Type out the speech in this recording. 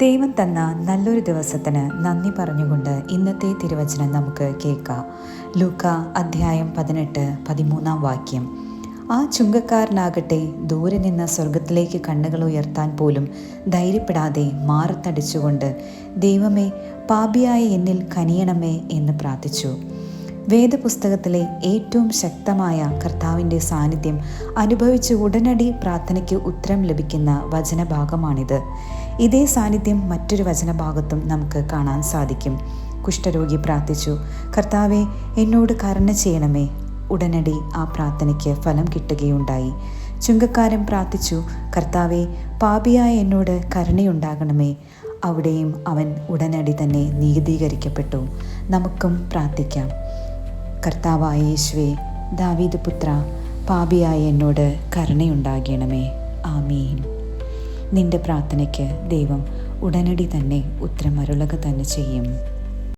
ദൈവം തന്ന നല്ലൊരു ദിവസത്തിന് നന്ദി പറഞ്ഞുകൊണ്ട് ഇന്നത്തെ തിരുവചനം നമുക്ക് കേൾക്കാം. ലൂക്ക അധ്യായം 18, 13 വാക്യം. ആ ചുങ്കക്കാരനാകട്ടെ ദൂരെ നിന്ന് സ്വർഗത്തിലേക്ക് കണ്ണുകൾ ഉയർത്താൻ പോലും ധൈര്യപ്പെടാതെ മാറത്തടിച്ചുകൊണ്ട്, ദൈവമേ, പാപിയായ എന്നിൽ കനിയണമേ എന്ന് പ്രാർത്ഥിച്ചു. വേദപുസ്തകത്തിലെ ഏറ്റവും ശക്തമായ കർത്താവിൻ്റെ സാന്നിധ്യം അനുഭവിച്ച് ഉടനടി പ്രാർത്ഥനയ്ക്ക് ഉത്തരം ലഭിക്കുന്ന വചനഭാഗമാണിത്. ഇതേ സാന്നിധ്യം മറ്റൊരു വചനഭാഗത്തും നമുക്ക് കാണാൻ സാധിക്കും. കുഷ്ഠരോഗി പ്രാർത്ഥിച്ചു, കർത്താവെ, എന്നോട് കരുണ ചെയ്യണമേ. ഉടനടി ആ പ്രാർത്ഥനയ്ക്ക് ഫലം കിട്ടുകയുണ്ടായി. ചുങ്കക്കാരൻ പ്രാർത്ഥിച്ചു, കർത്താവെ, പാപിയായ എന്നോട് കരുണയുണ്ടാകണമേ. അവിടെയും അവൻ ഉടനടി തന്നെ നീതീകരിക്കപ്പെട്ടു. നമുക്കും പ്രാർത്ഥിക്കാം. കർത്താവായ യേശുവേ, ദാവീദ് പുത്ര, പാപിയായ എന്നോട് കരുണയുണ്ടാകണമേ. ആമീൻ. നിന്റെ പ്രാർത്ഥനയ്ക്ക് ദൈവം ഉടനടി തന്നെ ഉത്തരമരുളുക തന്നെ ചെയ്യും.